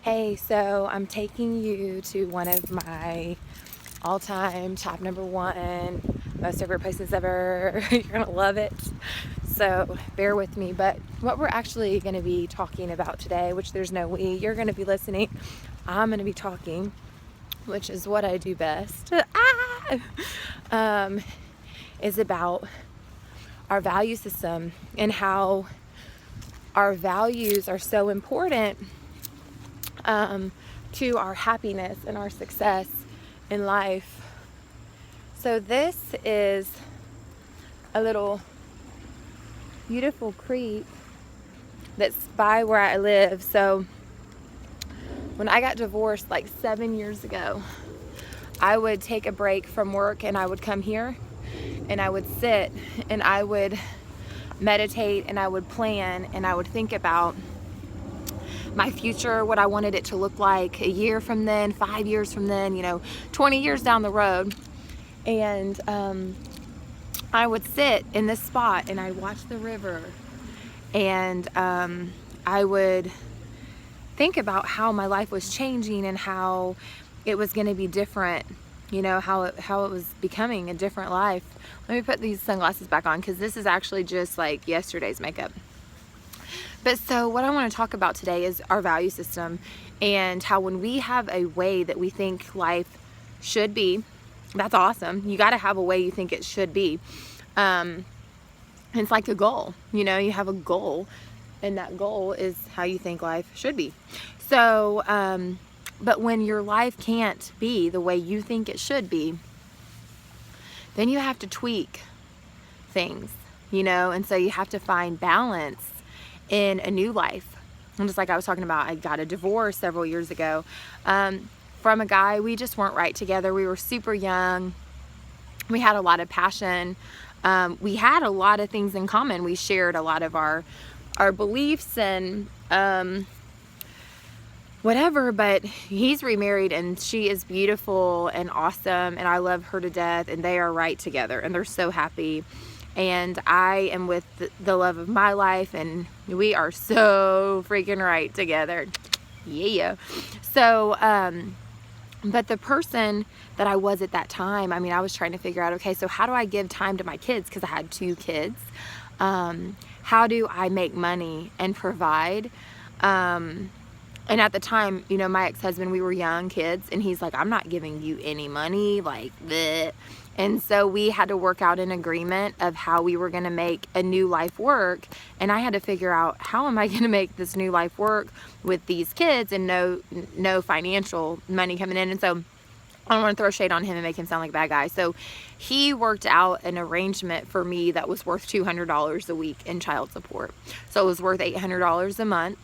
Hey, so I'm taking you to one of my all-time top number one most favorite places ever. You're gonna love it. So bear with me. But what we're actually gonna be talking about today, which there's no we, you're gonna be listening, I'm gonna be talking, which is what I do best. Um, is about our value system and how our values are so important to our happiness and our success in life. So this is a little beautiful creek that's by where I live. So when I got divorced like 7 years ago, I would take a break from work and I would come here and I would sit and I would meditate and I would plan and I would think about my future, what I wanted it to look like a year from then, 5 years from then, 20 years down the road. And I would sit in this spot and I'd watch the river and I would think about how my life was changing and how it was going to be different, how it was becoming a different life. Let me put these sunglasses back on because this is actually just like yesterday's makeup. But so what I want to talk about today is our value system and how when we have a way that we think life should be, that's awesome. You got to have a way you think it should be. It's like a goal, you have a goal and that goal is how you think life should be. So, but when your life can't be the way you think it should be, then you have to tweak things, and so you have to find balance in a new life. And just like I was talking about, I got a divorce several years ago from a guy. We just weren't right together. We were super young. We had a lot of passion. We had a lot of things in common. We shared a lot of our beliefs and whatever, but he's remarried and she is beautiful and awesome and I love her to death and they are right together and they're so happy. And I am with the love of my life and we are so freaking right together. Yeah. So, but the person that I was at that time, I was trying to figure out, okay, so how do I give time to my kids? Because I had 2 kids. How do I make money and provide? And at the time, my ex-husband, we were young kids, and he's like, I'm not giving you any money, like, bleh. And so we had to work out an agreement of how we were going to make a new life work. And I had to figure out, how am I going to make this new life work with these kids and no financial money coming in? And so I don't want to throw shade on him and make him sound like a bad guy. So he worked out an arrangement for me that was worth $200 a week in child support. So it was worth $800 a month.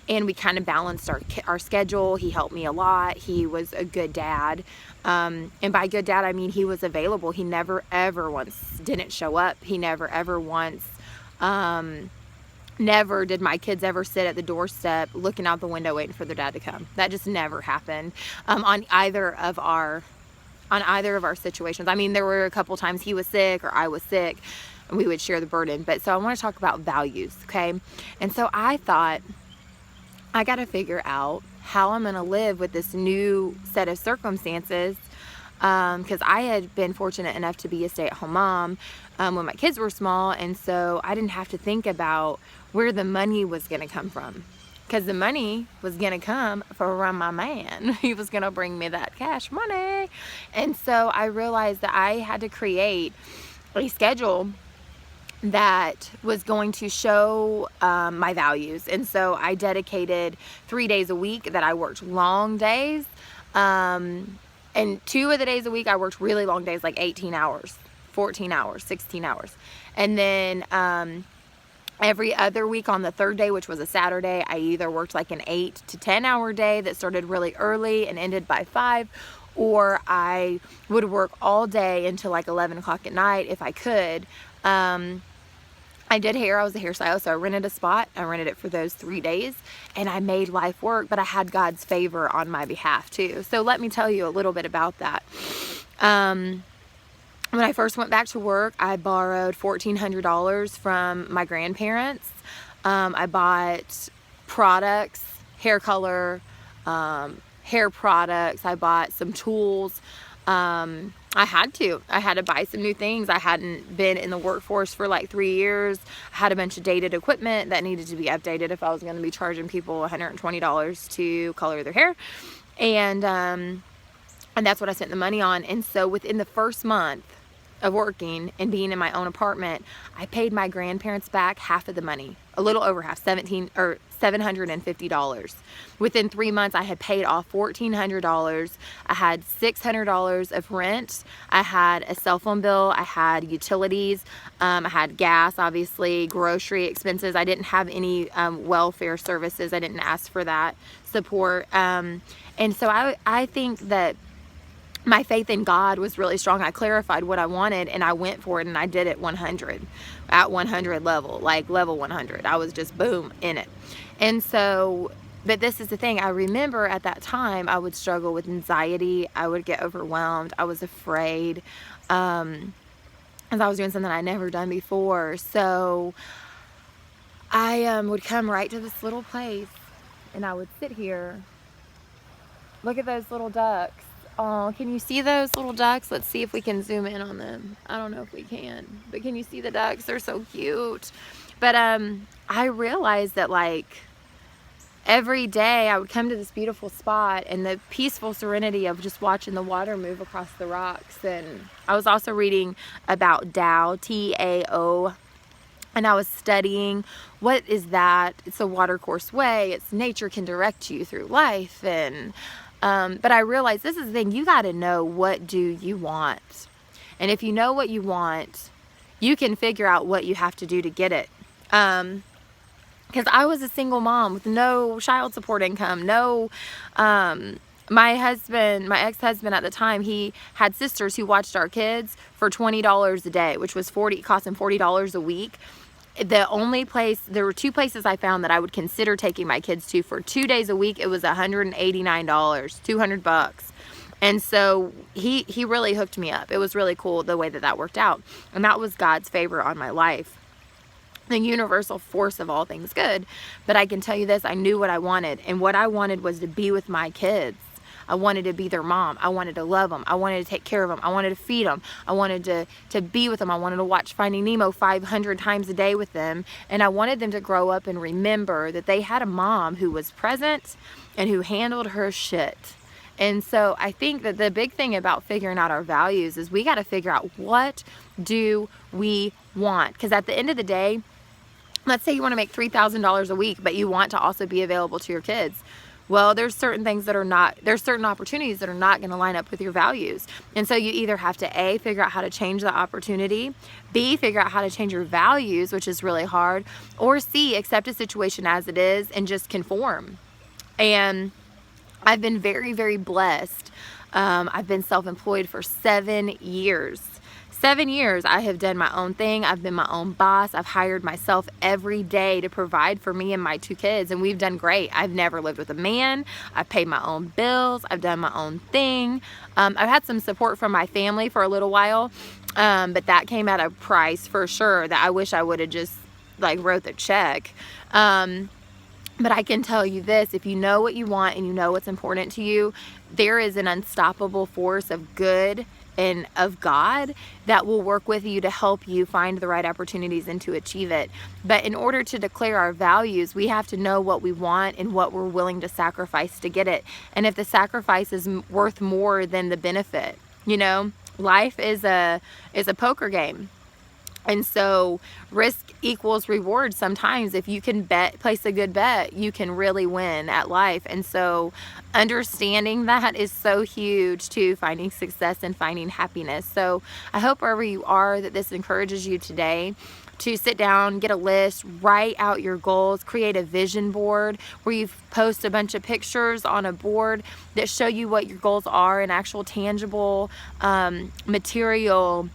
And we kind of balanced our schedule. He helped me a lot. He was a good dad. And by good dad, I mean he was available. He never, ever once didn't show up. He never, ever once, never did my kids ever sit at the doorstep looking out the window waiting for their dad to come. That just never happened on either of our situations. There were a couple times he was sick or I was sick and we would share the burden. But so I want to talk about values, okay? And so I thought, I got to figure out how I'm going to live with this new set of circumstances because I had been fortunate enough to be a stay-at-home mom when my kids were small, and so I didn't have to think about where the money was going to come from because the money was going to come from my man. He was going to bring me that cash money. And so I realized that I had to create a schedule that was going to show my values. And so I dedicated 3 days a week that I worked long days. And 2 of the days a week I worked really long days, like 18 hours, 14 hours, 16 hours. And then every other week on the 3rd day, which was a Saturday, I either worked like an 8 to 10 hour day that started really early and ended by 5, or I would work all day until like 11 o'clock at night if I could. I did hair. I was a hairstylist, so I rented a spot. I rented it for those 3 days, and I made life work, but I had God's favor on my behalf too. So let me tell you a little bit about that. When I first went back to work, I borrowed $1,400 from my grandparents. I bought products, hair color, hair products. I bought some tools. I had to buy some new things. I hadn't been in the workforce for like 3 years. I had a bunch of dated equipment that needed to be updated if I was going to be charging people $120 to color their hair. And that's what I spent the money on. And so within the first month of working and being in my own apartment, I paid my grandparents back half of the money, a little over half, $750. Within 3 months, I had paid off $1,400. I had $600 of rent. I had a cell phone bill. I had utilities. I had gas, obviously, grocery expenses. I didn't have any welfare services. I didn't ask for that support. And so I think that my faith in God was really strong. I clarified what I wanted and I went for it, and I did it 100 level, like level 100. I was just boom in it. And so, but this is the thing. I remember at that time I would struggle with anxiety. I would get overwhelmed. I was afraid, as I was doing something I'd never done before. So I would come right to this little place and I would sit here. Look at those little ducks. Oh, can you see those little ducks? Let's see if we can zoom in on them. I don't know if we can, but can you see the ducks? They're so cute. But I realized that like every day I would come to this beautiful spot and the peaceful serenity of just watching the water move across the rocks. And I was also reading about Tao, T-A-O, and I was studying what is that. It's a watercourse way. It's nature can direct you through life. And but I realized this is the thing, you got to know, what do you want? And if you know what you want, you can figure out what you have to do to get it. Because I was a single mom with no child support income, my ex-husband at the time, he had sisters who watched our kids for $20 a day, which was cost him $40 a week. There were 2 places I found that I would consider taking my kids to for 2 days a week. It was $189, $200. And so he really hooked me up. It was really cool the way that worked out. And that was God's favor on my life. The universal force of all things good. But I can tell you this, I knew what I wanted. And what I wanted was to be with my kids. I wanted to be their mom. I wanted to love them. I wanted to take care of them. I wanted to feed them. I wanted to be with them. I wanted to watch Finding Nemo 500 times a day with them. And I wanted them to grow up and remember that they had a mom who was present and who handled her shit. And so I think that the big thing about figuring out our values is we got to figure out, what do we want? Because at the end of the day, let's say you want to make $3,000 a week, but you want to also be available to your kids. Well, there's certain opportunities that are not going to line up with your values. And so you either have to A, figure out how to change the opportunity, B, figure out how to change your values, which is really hard, or C, accept a situation as it is and just conform. And I've been very, very blessed. I've been self-employed for 7 years. 7 years I have done my own thing. I've been my own boss. I've hired myself every day to provide for me and my 2 kids, and we've done great. I've never lived with a man. I've paid my own bills. I've done my own thing. I've had some support from my family for a little while, but that came at a price for sure that I wish I would have just like wrote the check. But I can tell you this, if you know what you want and you know what's important to you, there is an unstoppable force of good and of God that will work with you to help you find the right opportunities and to achieve it. But in order to declare our values, we have to know what we want and what we're willing to sacrifice to get it. And if the sacrifice is worth more than the benefit, life is a poker game. And so risk equals reward. Sometimes if you can place a good bet, you can really win at life. And so understanding that is so huge to finding success and finding happiness. So I hope wherever you are that this encourages you today to sit down, get a list, write out your goals, create a vision board where you post a bunch of pictures on a board that show you what your goals are in actual tangible material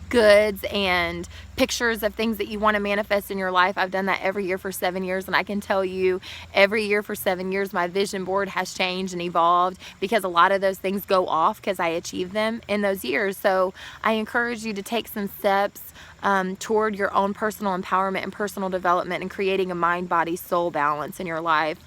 goods and pictures of things that you want to manifest in your life. I've done that every year for 7 years, and I can tell you every year for 7 years my vision board has changed and evolved because a lot of those things go off because I achieved them in those years. So I encourage you to take some steps toward your own personal empowerment and personal development and creating a mind, body, soul balance in your life.